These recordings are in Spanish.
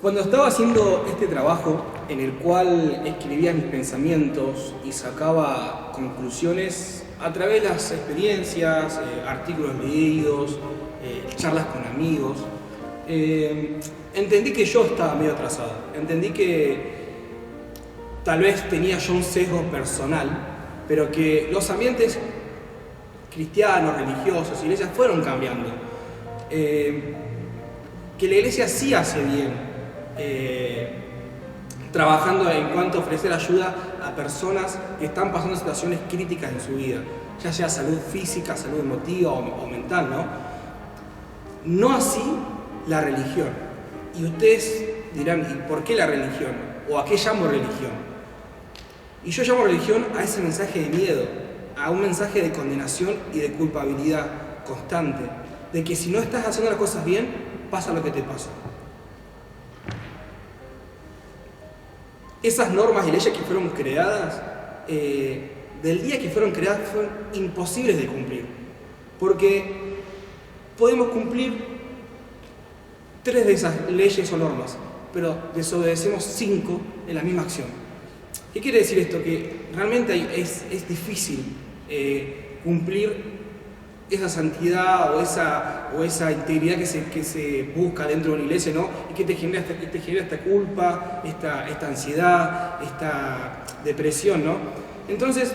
Cuando estaba haciendo este trabajo en el cual escribía mis pensamientos y sacaba conclusiones a través de las experiencias, artículos leídos, charlas con amigos, entendí que yo estaba medio atrasado. Entendí que tal vez tenía yo un sesgo personal, pero que los ambientes cristianos, religiosos, iglesias fueron cambiando. Que la iglesia sí hace bien trabajando en cuanto a ofrecer ayuda a personas que están pasando situaciones críticas en su vida, ya sea salud física, salud emotiva o mental, ¿no? No así la religión. Y ustedes dirán, ¿y por qué la religión? ¿O a qué llamo religión? Y yo llamo religión a ese mensaje de miedo, a un mensaje de condenación y de culpabilidad constante, de que si no estás haciendo las cosas bien, pasa lo que te pasa. Esas normas y leyes que fueron creadas, del día que fueron creadas, fueron imposibles de cumplir. Porque podemos cumplir 3 de esas leyes o normas, pero desobedecemos 5 en la misma acción. ¿Qué quiere decir esto? Que realmente es difícil cumplir esa santidad o esa integridad que se busca dentro de una iglesia, ¿no? Y que te genera esta culpa, esta ansiedad, esta depresión, ¿no? Entonces,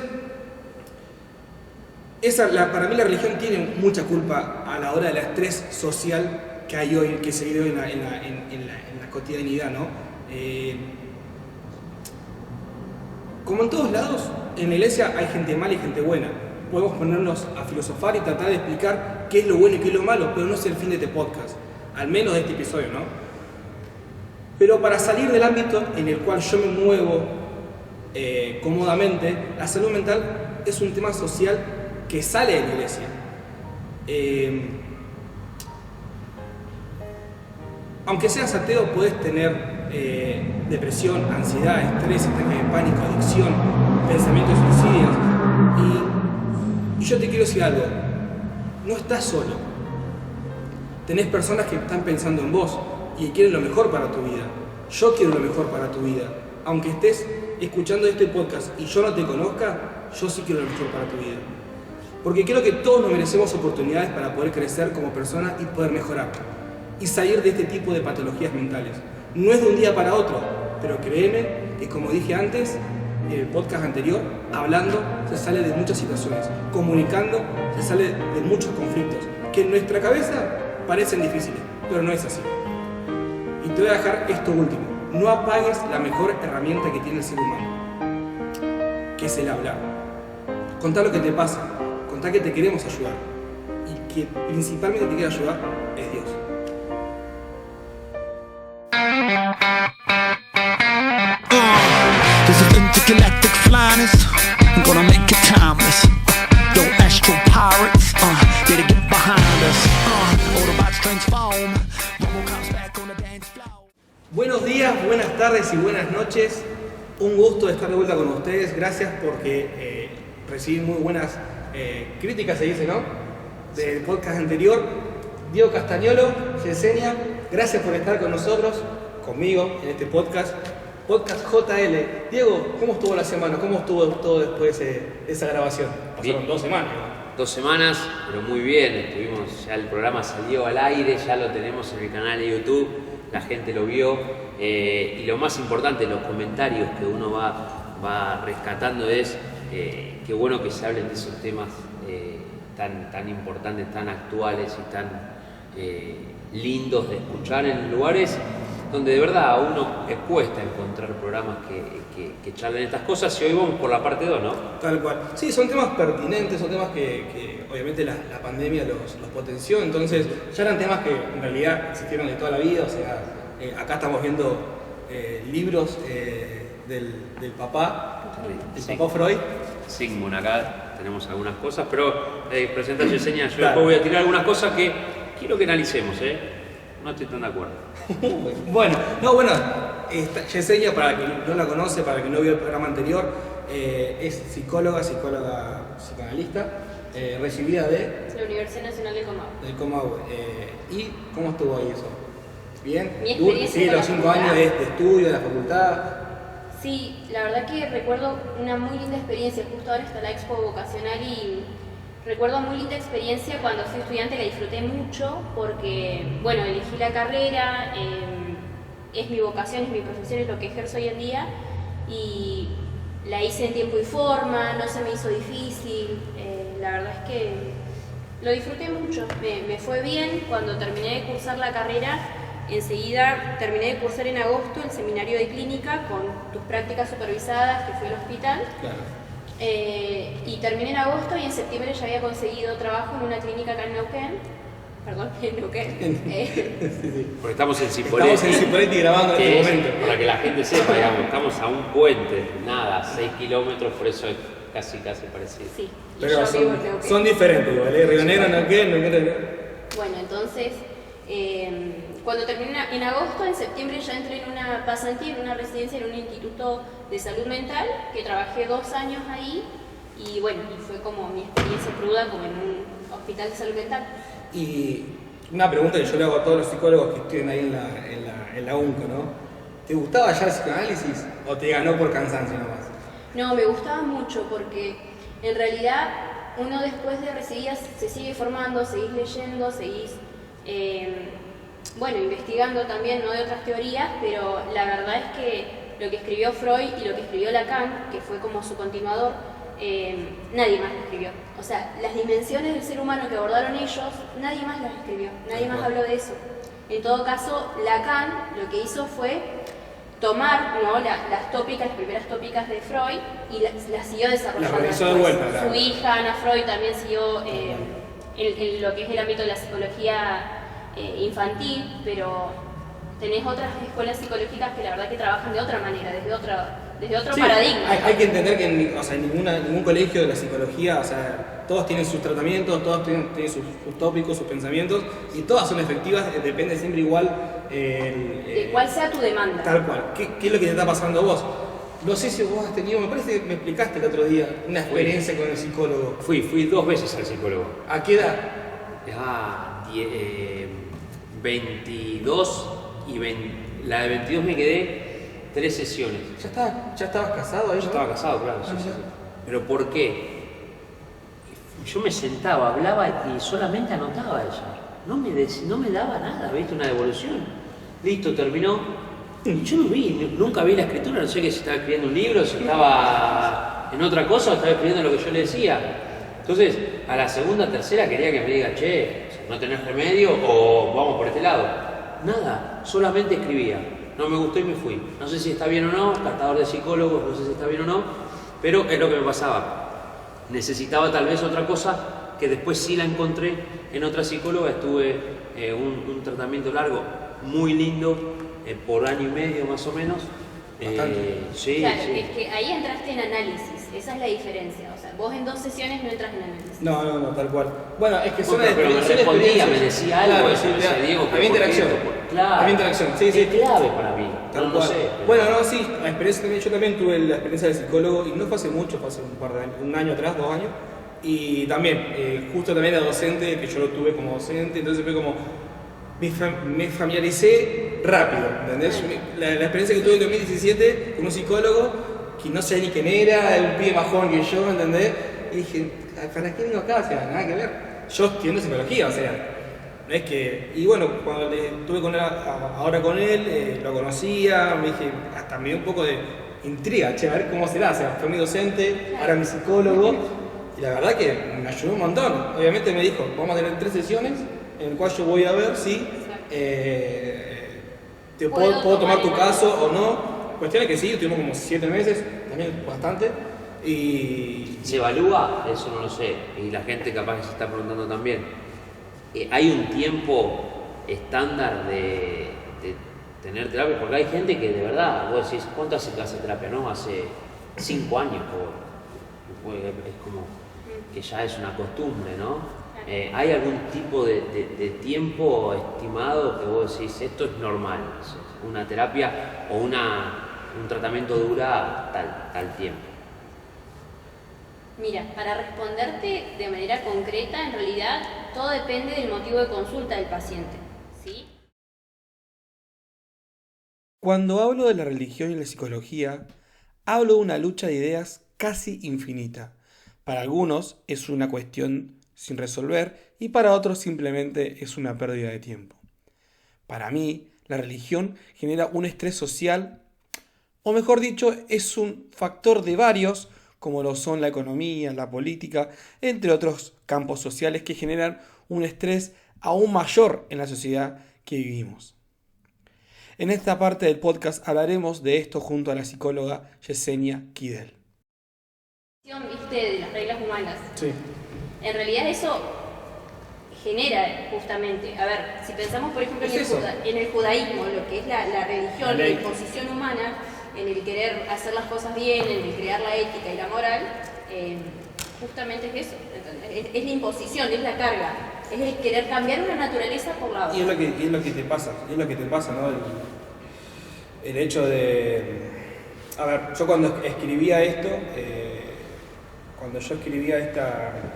para mí la religión tiene mucha culpa a la hora del estrés social que hay hoy, que se vive hoy en la cotidianidad, ¿no? Como en todos lados, en la iglesia hay gente mala y gente buena. Podemos ponernos a filosofar y tratar de explicar qué es lo bueno y qué es lo malo, pero no es el fin de este podcast, al menos de este episodio, ¿no? Pero para salir del ámbito en el cual yo me muevo cómodamente, la salud mental es un tema social que sale de la iglesia. Aunque seas ateo, puedes tener depresión, ansiedad, estrés, ataques de pánico, adicción, pensamientos suicidas. Y yo te quiero decir algo, no estás solo. Tenés personas que están pensando en vos y quieren lo mejor para tu vida. Yo quiero lo mejor para tu vida. Aunque estés escuchando este podcast y yo no te conozca, yo sí quiero lo mejor para tu vida. Porque creo que todos nos merecemos oportunidades para poder crecer como personas y poder mejorar. Y salir de este tipo de patologías mentales. No es de un día para otro, pero créeme que, como dije antes, en el podcast anterior, hablando se sale de muchas situaciones, comunicando se sale de muchos conflictos, que en nuestra cabeza parecen difíciles, pero no es así. Y te voy a dejar esto último, no apagues la mejor herramienta que tiene el ser humano, que es el hablar. Contá lo que te pasa, contá que te queremos ayudar, y que principalmente te quiere ayudar es Dios. There's an intergalactic flyness, I'm gonna make it timeless. Yo, astral pirates, better get behind us. Autobots transform, Robocop's back on the dance floor. Buenos días, buenas tardes y buenas noches. Un gusto estar de vuelta con ustedes. Gracias porque recibí muy buenas críticas, se dice, ¿no? Del podcast anterior. Diego Castañolo, Yesenia, gracias por estar con nosotros, conmigo, en este podcast. Podcast JL. Diego, ¿cómo estuvo la semana? ¿Cómo estuvo todo después de esa grabación? Pasaron Bien. 2 semanas. 2 semanas, pero muy bien. Estuvimos, ya el programa salió al aire, ya lo tenemos en el canal de YouTube, la gente lo vio. Y lo más importante, los comentarios que uno va rescatando es qué bueno que se hablen de esos temas tan importantes, tan actuales y tan lindos de escuchar en lugares donde de verdad a uno le cuesta encontrar programas que charlen estas cosas, y hoy vamos por la parte 2, ¿no? Tal cual. Sí, son temas pertinentes, son temas que obviamente la pandemia los potenció, entonces ya eran temas que en realidad existieron de toda la vida, o sea, acá estamos viendo libros del papá, del papá Freud. Sigmund, acá tenemos algunas cosas, pero presenta Yesenia, yo después voy a tirar algunas cosas que quiero que analicemos, no estoy tan de acuerdo. Bueno, Yesenia, para quien no la conoce, para quien no vio el programa anterior, es psicóloga, psicoanalista, recibida de la Universidad Nacional de Comahue. del Comahue. ¿Y cómo estuvo ahí eso? ¿Bien? Mi experiencia Sí, con los la 5 años facultad. de estudio, de la facultad. Sí, la verdad que recuerdo una muy linda experiencia. Justo ahora está la expo vocacional y recuerdo muy linda experiencia cuando fui estudiante, la disfruté mucho porque, bueno, elegí la carrera, es mi vocación, es mi profesión, es lo que ejerzo hoy en día y la hice en tiempo y forma, no se me hizo difícil, la verdad es que lo disfruté mucho, me fue bien. Cuando terminé de cursar la carrera, enseguida terminé de cursar en agosto el seminario de clínica con tus prácticas supervisadas, que fue al hospital. Claro. Y terminé en agosto y en septiembre ya había conseguido trabajo en una clínica acá en Neuquén. Perdón, en Neuquén. Porque estamos en Cipolletti. Estamos en Cipolletti grabando en que este es, momento. para que la gente sepa, digamos, estamos a un puente, nada, 6 kilómetros, por eso es casi parecido. Sí, y Pero yo vivo en son, Neuquén. son diferentes, ¿vale? Río Negro, Neuquén. Bueno, entonces, cuando terminé en agosto, en septiembre ya entré en una pasantía, en una residencia en un instituto de salud mental, que trabajé 2 años ahí, y bueno, y fue como mi experiencia cruda como en un hospital de salud mental. Y una pregunta que yo le hago a todos los psicólogos que estudian ahí en la UNCO, ¿no? ¿Te gustaba ya el psicoanálisis o te ganó por cansancio nomás? No, me gustaba mucho porque en realidad uno después de recibir se sigue formando, seguís leyendo, seguís, bueno, investigando también, no de otras teorías, pero la verdad es que lo que escribió Freud y lo que escribió Lacan, que fue como su continuador, nadie más lo escribió. O sea, las dimensiones del ser humano que abordaron ellos, nadie más las escribió, nadie más habló de eso. En todo caso, Lacan lo que hizo fue tomar, ¿no?, las primeras tópicas de Freud y las siguió desarrollando. Las revisó de después. vuelta, claro. Su hija, Ana Freud, también siguió en lo que es el ámbito de la psicología infantil, pero tenés otras escuelas psicológicas que la verdad que trabajan de otra manera, desde otro Sí, paradigma. hay que entender que ningún colegio de la psicología, o sea, todos tienen sus tratamientos, todos tienen sus tópicos, sus pensamientos, y todas son efectivas, depende siempre igual de cuál sea tu demanda. Tal cual. ¿Qué es lo que te está pasando a vos? No sé si vos has tenido, me parece que me explicaste el otro día, una experiencia con el psicólogo. Fui 2 veces al psicólogo. ¿A qué edad? 22 y la de 22 me quedé 3 sesiones. ¿Ya estabas casado ahí? Yo estaba casado, claro, sí, sí. Pero ¿por qué? Yo me sentaba, hablaba y solamente anotaba ella. No me daba nada, ¿viste? Una devolución. Listo, terminó. Y yo nunca vi la escritura, no sé que si estaba escribiendo un libro, si estaba en otra cosa o estaba escribiendo lo que yo le decía. Entonces, a la segunda, tercera quería que me diga, che, no tenés remedio o vamos por este lado. Nada, solamente escribía. No me gustó y me fui. No sé si está bien o no, catador de psicólogos, no sé si está bien o no, pero es lo que me pasaba. Necesitaba tal vez otra cosa que después sí la encontré en otra psicóloga. Estuve un tratamiento largo, muy lindo, por año y medio más o menos. Sí, Claro, sí. es que ahí entraste en análisis, esa es la diferencia. O sea, vos en 2 sesiones no entras en análisis. No, tal cual. Bueno, es que son Pero me son respondía, experiencias. me decía algo, Claro, eso, sí, me decía, claro. Diego, Había interacción. Claro. Había interacción, sí, sí. Es clave para mí. Tal no cual. sé. Pero... Bueno, no, sí, la experiencia también, yo también tuve la experiencia de psicólogo y no fue hace mucho, fue hace un par de años, 1 año atrás, 2 años. Y también, justo también era docente, que yo lo tuve como docente, entonces fue como, me familiaricé rápido, ¿entendés? La experiencia que tuve en 2017 con un psicólogo que no sé ni quién era, un pibe más joven que yo, ¿entendés? Y dije, ¿para qué vengo acá? O sea, nada que ver. Yo estudiando psicología, o sea, no es que... Y bueno, cuando estuve con él, ahora con él, lo conocía, me dije, hasta me dio un poco de intriga, che, a ver cómo será, o sea, fue mi docente, ahora mi psicólogo, y la verdad que me ayudó un montón. Obviamente me dijo, vamos a tener 3 sesiones, en el cual yo voy a ver si te puedo tomar tu caso o no. Cuestión es que sí, tuvimos como 7 meses, también bastante, y... ¿Se evalúa? Eso no lo sé, y la gente capaz que se está preguntando también. ¿Hay un tiempo estándar de tener terapia? Porque hay gente que de verdad, vos decís, ¿cuánto hace que hace terapia? No, hace 5 años, es como que ya es una costumbre, ¿no? ¿Hay algún tipo de tiempo estimado que vos decís, esto es normal? Una terapia o un tratamiento dura tal tiempo. Mira, para responderte de manera concreta, en realidad todo depende del motivo de consulta del paciente. Cuando hablo de la religión y la psicología, hablo de una lucha de ideas casi infinita. Para algunos es una cuestión sin resolver y para otros simplemente es una pérdida de tiempo. Para mí, la religión genera un estrés social, o mejor dicho, es un factor de varios, como lo son la economía, la política, entre otros campos sociales que generan un estrés aún mayor en la sociedad que vivimos. En esta parte del podcast hablaremos de esto junto a la psicóloga Yesenia Kidel. ¿Viste? De las reglas humanas. Sí. En realidad eso genera justamente, a ver, si pensamos por ejemplo en el judaísmo, lo que es la religión, la imposición humana, en el querer hacer las cosas bien, en el crear la ética y la moral, justamente es eso, es la imposición, es la carga, es el querer cambiar una naturaleza por la otra. Y es lo que te pasa, ¿no? El hecho de... A ver, yo cuando escribía esto,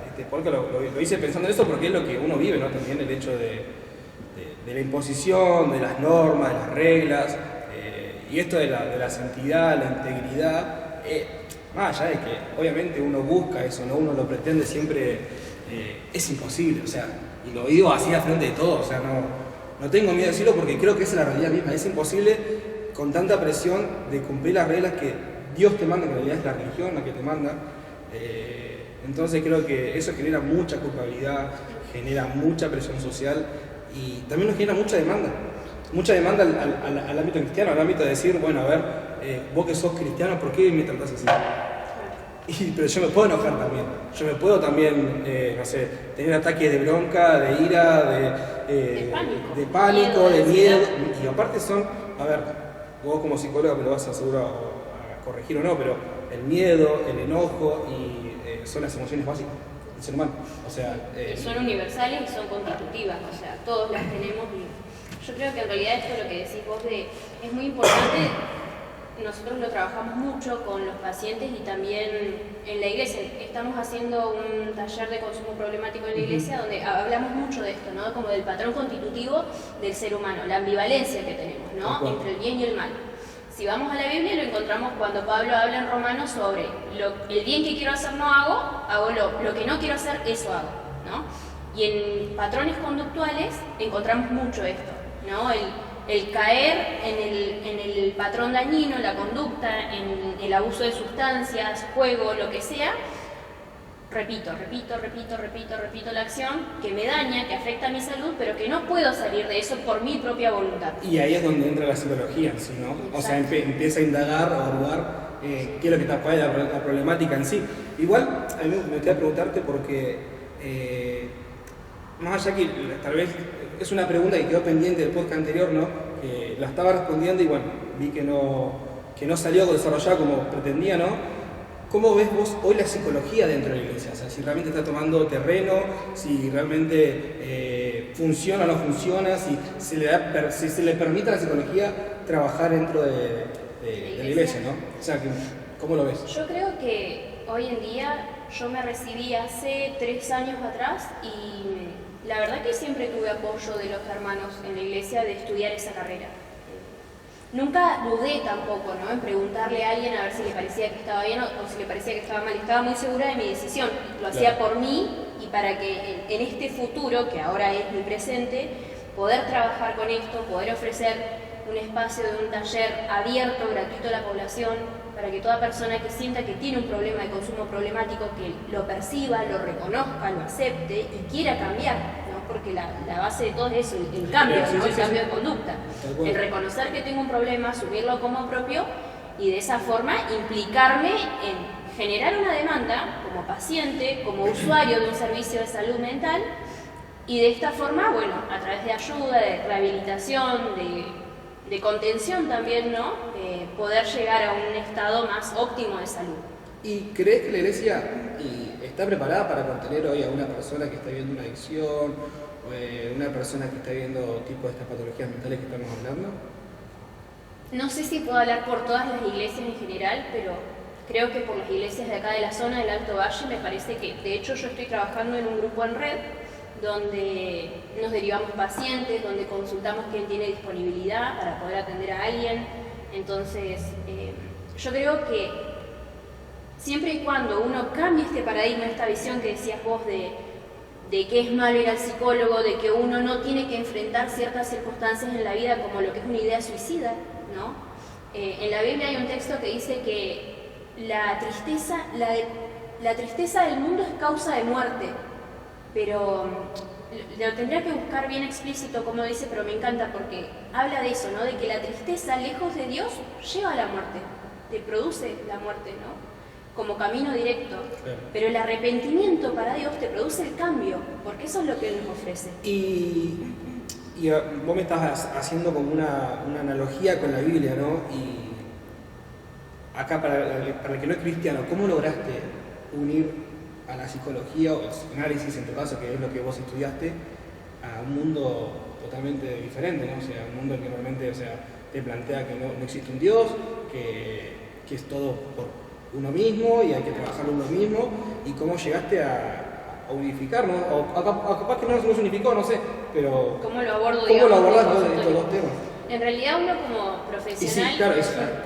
este podcast lo hice pensando en eso porque es lo que uno vive, ¿no? También el hecho de la imposición, de las normas, de las reglas, y esto de la santidad, la integridad, más allá de que obviamente uno busca eso, ¿no? Uno lo pretende siempre, es imposible, o sea, y lo digo así a frente de todo, o sea, no tengo miedo de decirlo porque creo que esa es la realidad misma, es imposible con tanta presión de cumplir las reglas que Dios te manda, que en realidad es la religión la que te manda. Entonces creo que eso genera mucha culpabilidad, genera mucha presión social y también nos genera mucha demanda al ámbito cristiano, al ámbito de decir, bueno, a ver, vos que sos cristiano, ¿por qué me tratás así? Pero yo me puedo enojar también, yo me puedo también, no sé, tener ataques de bronca, de ira, de pánico, de miedo, y aparte son, a ver, vos como psicóloga me lo vas a seguro a corregir o no, pero el miedo, el enojo y son las emociones básicas del ser humano, o sea... son universales y son constitutivas, o sea, todos las tenemos y yo creo que en realidad esto lo que decís vos es muy importante. Nosotros lo trabajamos mucho con los pacientes y también en la iglesia. Estamos haciendo un taller de consumo problemático en la iglesia donde hablamos mucho de esto, ¿no? Como del patrón constitutivo del ser humano, la ambivalencia que tenemos, ¿no? Entre el bien y el mal. Si vamos a la Biblia lo encontramos cuando Pablo habla en Romanos sobre el bien que quiero hacer no hago lo que no quiero hacer, eso hago, ¿no? Y en patrones conductuales encontramos mucho esto, ¿no? El caer en el patrón dañino, la conducta, en el abuso de sustancias, juego, lo que sea, repito la acción que me daña, que afecta a mi salud, pero que no puedo salir de eso por mi propia voluntad. Y ahí es donde entra la psicología, ¿sí, no? Exacto. O sea, empieza a indagar, a averiguar qué es lo que está para la problemática en sí. Igual, a mí me gustaría preguntarte porque, más allá que tal vez es una pregunta que quedó pendiente del podcast anterior, ¿no? Que la estaba respondiendo y bueno, vi que no salió desarrollada como pretendía, ¿no? ¿Cómo ves vos hoy la psicología dentro de la iglesia? O sea, si realmente está tomando terreno, si realmente funciona o no funciona, si se le permite a la psicología trabajar dentro de la iglesia, ¿no? O sea, ¿cómo lo ves? Yo creo que hoy en día, yo me recibí hace 3 años atrás y la verdad que siempre tuve apoyo de los hermanos en la iglesia de estudiar esa carrera. Nunca dudé tampoco, ¿no? En preguntarle a alguien a ver si le parecía que estaba bien o si le parecía que estaba mal. Estaba muy segura de mi decisión. Lo hacía por mí y para que en este futuro, que ahora es mi presente, poder trabajar con esto, poder ofrecer un espacio de un taller abierto, gratuito a la población, para que toda persona que sienta que tiene un problema de consumo problemático, que lo perciba, lo reconozca, lo acepte y quiera cambiar, ¿no? Porque la base de todo es eso, el cambio, ¿no? El cambio de conducta. El reconocer que tengo un problema, asumirlo como propio y de esa forma implicarme en generar una demanda como paciente, como usuario de un servicio de salud mental y de esta forma, bueno, a través de ayuda, de rehabilitación, de contención también, ¿no? Poder llegar a un estado más óptimo de salud. ¿Y crees que la iglesia está preparada para contener hoy a una persona que está viviendo una adicción, una persona que está viviendo tipo de estas patologías mentales que estamos hablando? No sé si puedo hablar por todas las iglesias en general, pero creo que por las iglesias de acá de la zona del Alto Valle me parece que, de hecho yo estoy trabajando en un grupo en red donde nos derivamos pacientes, donde consultamos quién tiene disponibilidad para poder atender a alguien. Entonces, yo creo que siempre y cuando uno cambie este paradigma, esta visión que decías vos de que es malo ir al psicólogo, de que uno no tiene que enfrentar ciertas circunstancias en la vida como lo que es una idea suicida, ¿no? En la Biblia hay un texto que dice que la tristeza del mundo es causa de muerte, pero lo tendría que buscar bien explícito como dice, pero me encanta porque habla de eso, ¿no? De que la tristeza lejos de Dios lleva a la muerte, te produce la muerte, ¿no? Como camino directo, pero el arrepentimiento para Dios te produce el cambio, porque eso es lo que Él nos ofrece. Y vos me estás haciendo como una analogía con la Biblia, ¿no? Y acá para el que no es cristiano, ¿cómo lograste unir a la psicología o el psicoanálisis, en tu caso, que es lo que vos estudiaste, a un mundo totalmente diferente, ¿no? O sea, un mundo que normalmente, o sea, te plantea que no existe un Dios, que es todo por uno mismo y hay que trabajar uno mismo, y cómo llegaste a unificar, ¿no? O capaz que no se unificó, no sé, pero ¿cómo lo abordo, ¿cómo lo abordás estos dos temas? En realidad uno como profesional... Y sí, claro,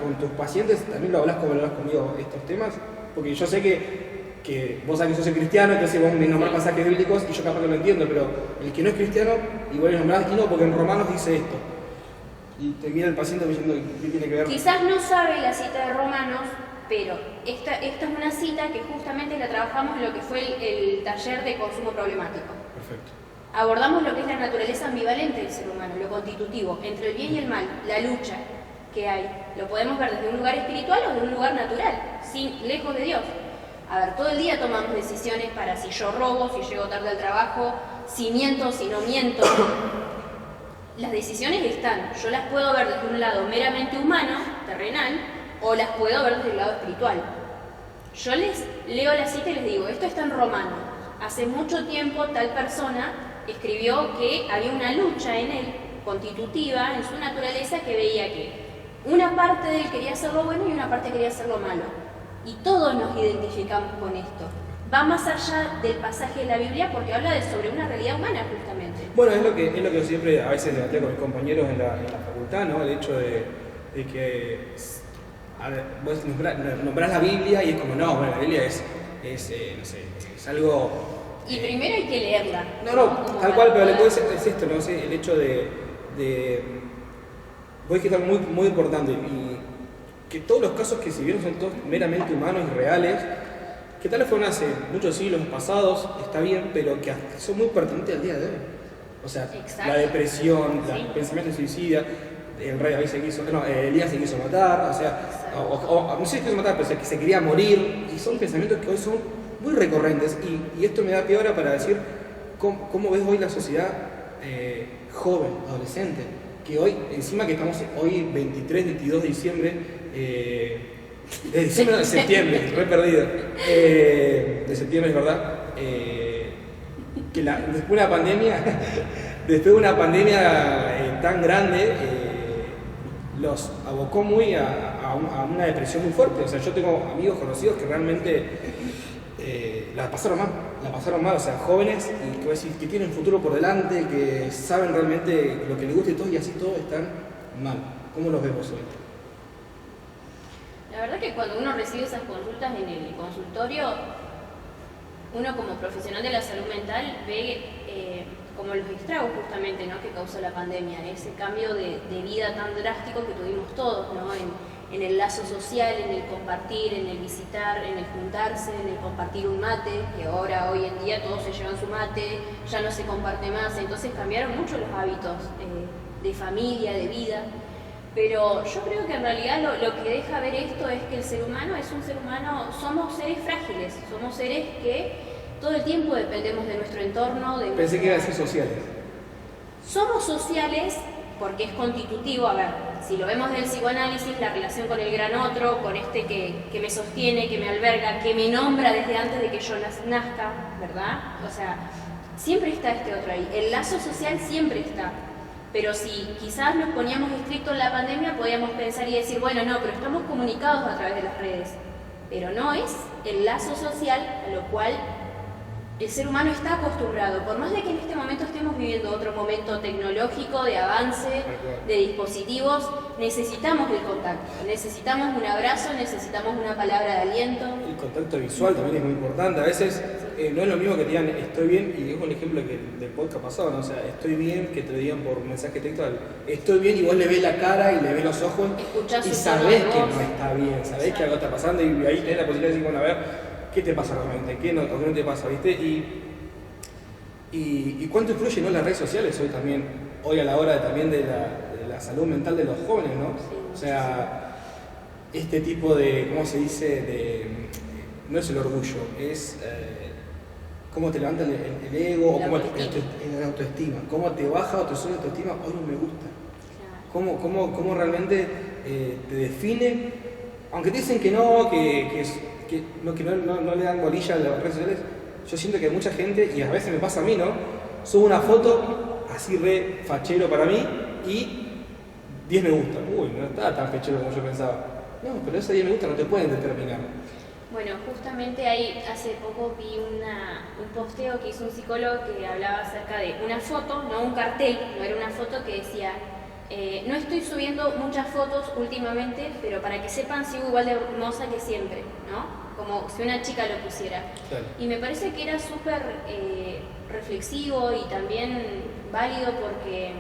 con tus pacientes también lo hablas como lo hablas conmigo, estos temas, porque yo sé que vos sabés que sos el cristiano, entonces vos me nombrás pasajes bíblicos y yo capaz que lo entiendo, pero el que no es cristiano, igual le nombrás, y no, porque en Romanos dice esto. Y te mira el paciente diciendo, ¿qué tiene que ver? Quizás no sabe la cita de Romanos, pero esta es una cita que justamente la trabajamos en lo que fue el taller de consumo problemático. Perfecto. Abordamos lo que es la naturaleza ambivalente del ser humano, lo constitutivo, entre el bien y el mal, la lucha que hay. Lo podemos ver desde un lugar espiritual o desde un lugar natural, lejos de Dios. A ver, todo el día tomamos decisiones para si yo robo, si llego tarde al trabajo, si miento, si no miento. Las decisiones están, yo las puedo ver desde un lado meramente humano, terrenal, o las puedo ver desde el lado espiritual. Yo les leo la cita y les digo, esto está en Romano. Hace mucho tiempo tal persona escribió que había una lucha en él, constitutiva, en su naturaleza, que veía que una parte de él quería hacer lo bueno y una parte quería hacer lo malo. Y todos nos identificamos con esto. Va más allá del pasaje de la Biblia porque habla sobre una realidad humana, justamente. Bueno, es lo que yo siempre a veces debatía con mis compañeros en la facultad, ¿no? El hecho de que vos nombrás la Biblia y es como, no, bueno, la Biblia es algo... Y primero hay que leerla. No, tal cual, pero después es esto, ¿no? Sí, el hecho de vos dijiste algo muy importante, y que todos los casos que si bien son todos meramente humanos y reales, que tal vez fueron hace muchos siglos pasados, está bien, pero que son muy pertinentes al día de hoy. O sea, exacto. La depresión, Sí. el pensamiento suicida, el rey David Elías se quiso matar, o sea, no sé si se quiso matar, pero que se quería morir, y son pensamientos que hoy son muy recurrentes, y esto me da pie ahora para decir cómo ves hoy la sociedad joven, adolescente, que hoy, encima que estamos hoy 23, 22 de diciembre, de diciembre, de septiembre, re perdido, de septiembre es verdad, que después de una pandemia tan grande, los abocó muy a una depresión muy fuerte. O sea, yo tengo amigos conocidos que realmente la pasaron mal, o sea, jóvenes que tienen futuro por delante, que saben realmente lo que les gusta y todo, y así todos están mal. ¿Cómo los vemos hoy? La verdad que cuando uno recibe esas consultas en el consultorio, uno como profesional de la salud mental ve como los estragos justamente, ¿no?, que causó la pandemia, ese cambio de vida tan drástico que tuvimos todos, ¿no?, en el lazo social, en el compartir, en el visitar, en el juntarse, en el compartir un mate, que ahora hoy en día todos se llevan su mate, ya no se comparte más, entonces cambiaron mucho los hábitos de familia, de vida. Pero yo creo que en realidad lo que deja ver esto es que el ser humano es un ser humano, somos seres frágiles, somos seres que todo el tiempo dependemos de nuestro entorno. Pensé que iba a decir sociales. Somos sociales porque es constitutivo, a ver, si lo vemos del psicoanálisis, la relación con el gran otro, con este que me sostiene, que me alberga, que me nombra desde antes de que yo nazca, ¿verdad? O sea, siempre está este otro ahí, el lazo social siempre está. Pero si quizás nos poníamos estrictos en la pandemia, podíamos pensar y decir, bueno, no, pero estamos comunicados a través de las redes. Pero no es el lazo social a lo cual el ser humano está acostumbrado, por más de que en este momento estemos viviendo otro momento tecnológico, de avance, de dispositivos, necesitamos el contacto, necesitamos un abrazo, necesitamos una palabra de aliento. El contacto visual también es muy importante. A veces no es lo mismo que te digan estoy bien, y es un ejemplo del podcast pasado, ¿no? O sea, estoy bien, que te lo digan por mensaje textual. Estoy bien y vos le ves la cara y le ves los ojos Escuchás y su sabés tono que de voz. no está bien, sabés que algo está pasando y ahí tenés la posibilidad de decir, bueno, a ver, ¿qué te pasa realmente? ¿Qué no, o qué no te pasa? ¿Viste? Y cuánto influye, ¿no?, las redes sociales hoy también, hoy a la hora también de la salud mental de los jóvenes, ¿no? Sí, o sea, este tipo de, ¿cómo se dice? No es el orgullo, es cómo te levanta el ego, o cómo la autoestima, cómo te baja o te sube la autoestima, hoy no me gusta. Claro. Cómo realmente te define, aunque te dicen que no, que no le dan bolilla a las redes sociales. Yo siento que hay mucha gente, y a veces me pasa a mí, ¿no? Subo una foto así re fachero para mí y 10 me gusta. Uy, no estaba tan fachero como yo pensaba. No, pero esos 10 me gusta no te pueden determinar. Bueno, justamente ahí hace poco vi un posteo que hizo un psicólogo que hablaba acerca de una foto, no un cartel, no era una foto que decía no estoy subiendo muchas fotos últimamente, pero para que sepan sigo igual de hermosa que siempre, ¿no? Como si una chica lo pusiera. Claro. Y me parece que era súper reflexivo y también válido porque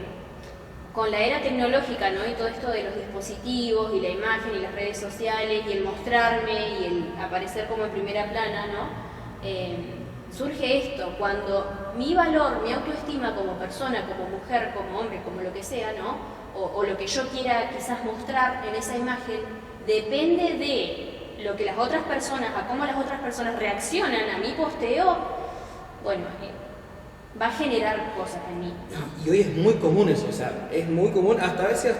con la era tecnológica, ¿no? Y todo esto de los dispositivos y la imagen y las redes sociales y el mostrarme y el aparecer como en primera plana, ¿no? Surge esto, cuando mi valor, mi autoestima como persona, como mujer, como hombre, como lo que sea, ¿no? O lo que yo quiera quizás mostrar en esa imagen, depende de lo que las otras personas, a cómo las otras personas reaccionan a mi posteo, bueno, va a generar cosas en mí, ¿no? Y hoy es muy común eso, o sea, es muy común, hasta a veces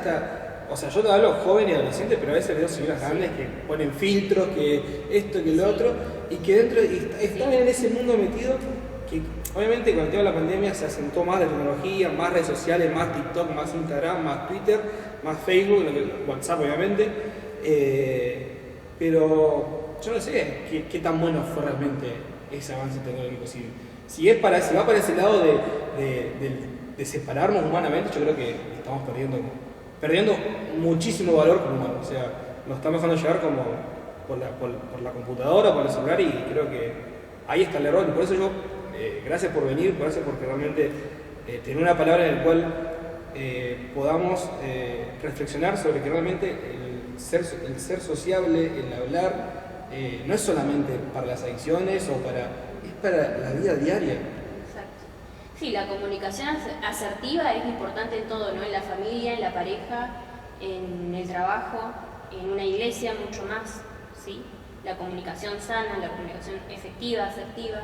o sea, yo te hablo joven y adolescente, pero a veces veo señoras grandes que ponen filtros, que esto, que lo otro, y que dentro, están en ese mundo metido, que obviamente con el tema de la pandemia se asentó más la tecnología, más redes sociales, más TikTok, más Instagram, más Twitter, más Facebook, WhatsApp obviamente, pero yo no sé qué tan bueno fue realmente ese avance tecnológico. Si va para ese lado de separarnos humanamente, yo creo que estamos perdiendo muchísimo valor como humanos. O sea, nos estamos dejando llevar como por la computadora, por el celular, y creo que ahí está el error. Y por eso yo, gracias por venir, gracias porque realmente tener una palabra en la cual podamos reflexionar sobre que realmente el ser sociable, el hablar, no es solamente para las adicciones es para la vida diaria. Exacto. Sí, la comunicación asertiva es importante en todo, ¿no? En la familia, en la pareja, en el trabajo, en una iglesia mucho más, ¿sí? La comunicación sana, la comunicación efectiva, asertiva.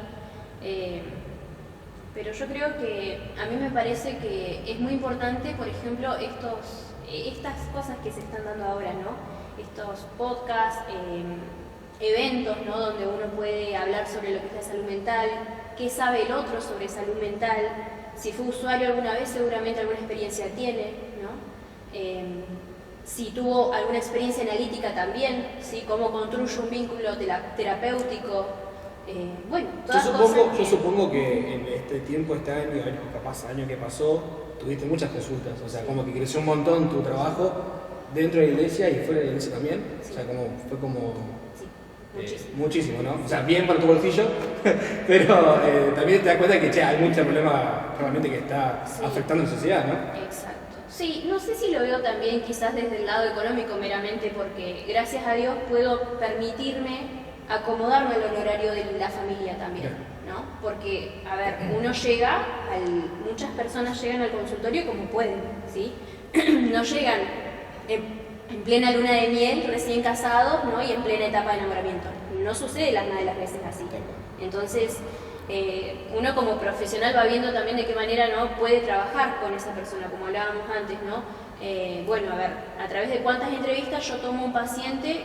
Pero yo creo que a mí me parece que es muy importante, por ejemplo, estas cosas que se están dando ahora, ¿no? Estos podcasts, eventos, ¿no? Donde uno puede hablar sobre lo que es la salud mental, qué sabe el otro sobre salud mental, si fue usuario alguna vez, seguramente alguna experiencia tiene, ¿no? Si tuvo alguna experiencia analítica también, ¿sí? Cómo construye un vínculo terapéutico. Bueno, todas yo supongo que en este tiempo, este año, capaz año que pasó, tuviste muchas consultas, o sea, como que creció un montón tu trabajo dentro de la iglesia y fuera de la iglesia también, sí. O sea, fue como muchísimo, ¿no? O sea, bien para tu bolsillo, pero también te das cuenta que hay mucho problema realmente que está afectando a la sociedad, ¿no? Exacto. Sí, no sé si lo veo también quizás desde el lado económico meramente, porque gracias a Dios puedo permitirme acomodarme al horario de la familia también, ¿no? Porque, a ver, muchas personas llegan al consultorio como pueden, ¿sí? No llegan en plena luna de miel, recién casados, ¿no? Y en plena etapa de enamoramiento. No sucede nada de las veces así. Entonces, uno como profesional va viendo también de qué manera no puede trabajar con esa persona, como hablábamos antes, ¿no? Bueno, a ver, a través de cuántas entrevistas yo tomo un paciente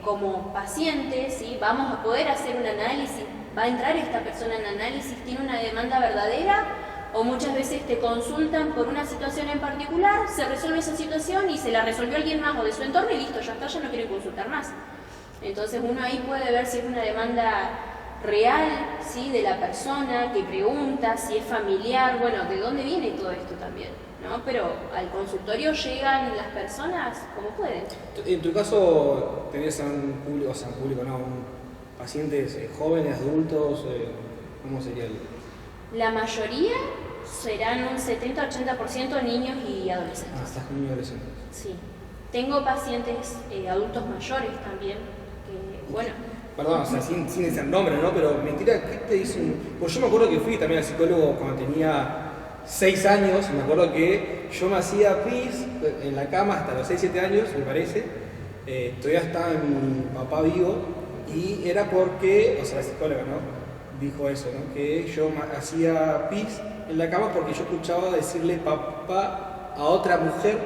como paciente, ¿sí? Vamos a poder hacer un análisis, va a entrar esta persona en análisis, tiene una demanda verdadera, o muchas veces te consultan por una situación en particular, se resuelve esa situación y se la resolvió alguien más o de su entorno y listo, ya está, ya no quieren consultar más. Entonces uno ahí puede ver si es una demanda real, ¿sí? De la persona que pregunta, si es familiar, bueno, de dónde viene todo esto también, ¿no? Pero al consultorio llegan las personas como pueden. En tu caso, ¿tenés a un público, pacientes jóvenes, adultos? ¿Cómo sería La mayoría serán un 70-80% niños y adolescentes. estás con niños y adolescentes. Sí. Tengo pacientes adultos mayores también, que, bueno... Perdón, o sea, sin ese nombre, ¿no? Pero mentira, ¿qué te dice Pues yo me acuerdo que fui también al psicólogo cuando tenía 6 años, me acuerdo que yo me hacía pis en la cama hasta los 6-7 años, me parece. Todavía estaba mi papá vivo y era porque, o sea, la psicóloga, ¿no? Dijo eso, ¿no? Que yo hacía pis en la cama porque yo escuchaba decirle papá a otra mujer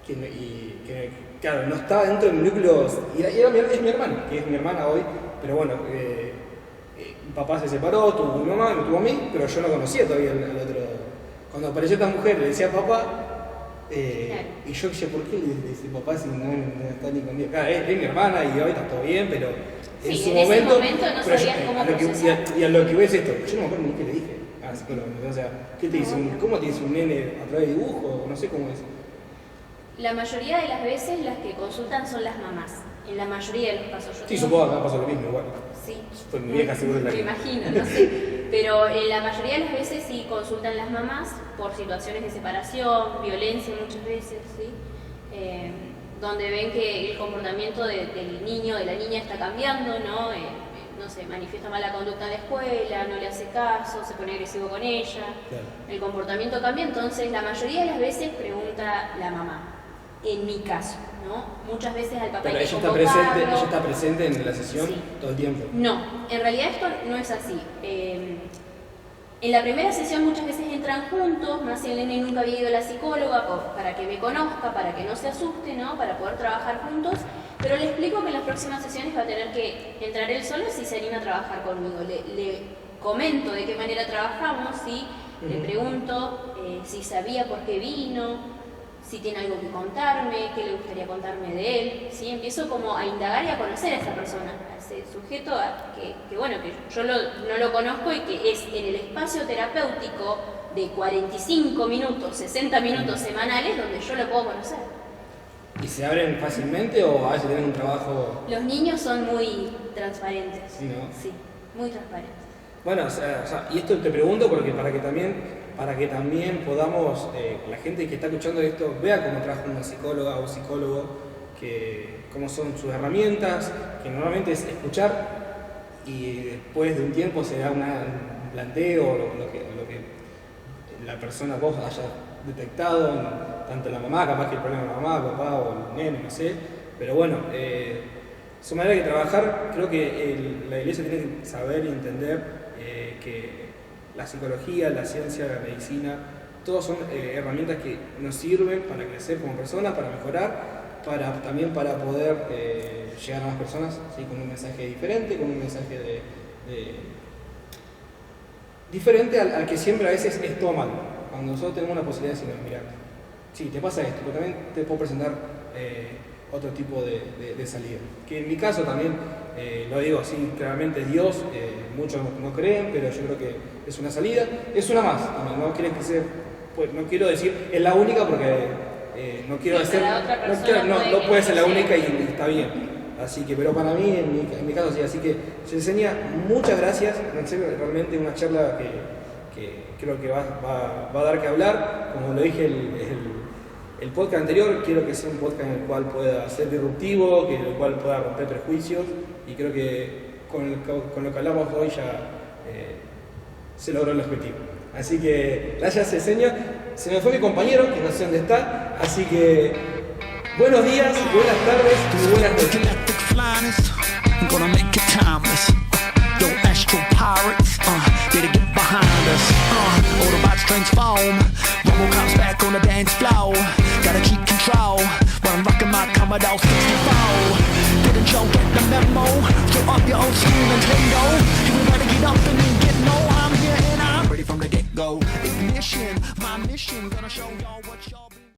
que claro, no estaba dentro de mi núcleo, es mi hermana, que es mi hermana hoy, pero bueno, mi papá se separó, tuvo mi mamá, me tuvo a mí, pero yo no conocía todavía al otro. Cuando apareció esta mujer le decía papá, y yo decía, ¿por qué le dice papá si no está ni conmigo? Claro, es mi hermana y hoy está todo bien, pero sí, en su en momento, ese momento no sabías cómo procesar. Y a lo que ves esto, yo no me acuerdo ni qué le dije a la psicóloga, o sea, ¿qué te dice? ¿Cómo te dice un nene a través de dibujo? No sé cómo es. La mayoría de las veces las que consultan son las mamás, en la mayoría de los casos. Sí, supongo que acá pasó lo mismo igual. Sí. Pues mi vieja seguro es la me imagino, no sé. Pero en la mayoría de las veces sí consultan las mamás por situaciones de separación, violencia muchas veces, ¿sí? Donde ven que el comportamiento del niño, de la niña está cambiando, ¿no? No sé, manifiesta mala conducta en la escuela, no le hace caso, se pone agresivo con ella. Claro. El comportamiento cambia, entonces la mayoría de las veces pregunta la mamá. En mi caso, ¿no? Muchas veces al papá pero hay que ella está presente en la sesión sí. Todo el tiempo. No, en realidad esto no es así. En la primera sesión muchas veces entran juntos, más si el nene nunca había ido a la psicóloga, para que me conozca, para que no se asuste, ¿no? Para poder trabajar juntos. Pero le explico que en las próximas sesiones va a tener que entrar él solo si se anima a trabajar conmigo. Le comento de qué manera trabajamos, ¿sí? Le pregunto si sabía por qué vino, si tiene algo que contarme, qué le gustaría contarme de él, ¿sí? Empiezo como a indagar y a conocer a esa persona, a ese sujeto que bueno, que yo no lo conozco y que es en el espacio terapéutico de 45 minutos, 60 minutos semanales donde yo lo puedo conocer. ¿Y se abren fácilmente o a veces tienen un trabajo...? Los niños son muy transparentes. Sí, ¿no? Sí, muy transparentes. Bueno, o sea, y esto te pregunto porque para que también podamos, la gente que está escuchando esto, vea cómo trabaja una psicóloga o psicólogo, cómo son sus herramientas, que normalmente es escuchar y después de un tiempo se da un planteo, lo que la persona vos haya detectado, tanto la mamá, capaz que el problema de la mamá, el papá o el nene, no sé, pero bueno, su manera de trabajar, creo que la iglesia tiene que saber y entender que la psicología, la ciencia, la medicina, todas son herramientas que nos sirven para crecer como personas, para mejorar, también para poder llegar a más personas, ¿sí? Con un mensaje diferente, con un mensaje diferente al que siempre a veces es todo malo. Cuando nosotros tenemos una posibilidad de decir, mira, sí, te pasa esto, pero también te puedo presentar otro tipo de salida. Que en mi caso también, lo digo así, claramente Dios, muchos no creen, pero yo creo que es una salida, es una más también, no quieren que sea, pues no quiero decir es la única porque no quiero hacer, no puede ser la única y está bien. Así que, pero para mí, en mi caso sí, así que Yesenia, muchas gracias, realmente una charla que creo que va a dar que hablar, como lo dije el podcast anterior, quiero que sea un podcast en el cual pueda ser disruptivo, en el cual pueda romper prejuicios, y creo que con lo que hablamos hoy ya se logró el objetivo. Así que gracias Yesenia, se me fue mi compañero, que no sé dónde está, así que buenos días, buenas tardes y buenas noches. Gonna make it timeless. Yo, Astro Pirates, better get behind us. Autobots transform. Robocops back on the dance floor. Gotta keep control while I'm rocking my Commodore 64. Didn't you get the memo? Throw up your old school Nintendo. If we gotta get up and get low, I'm here and I'm ready from the get-go. Ignition, my mission, gonna show y'all what y'all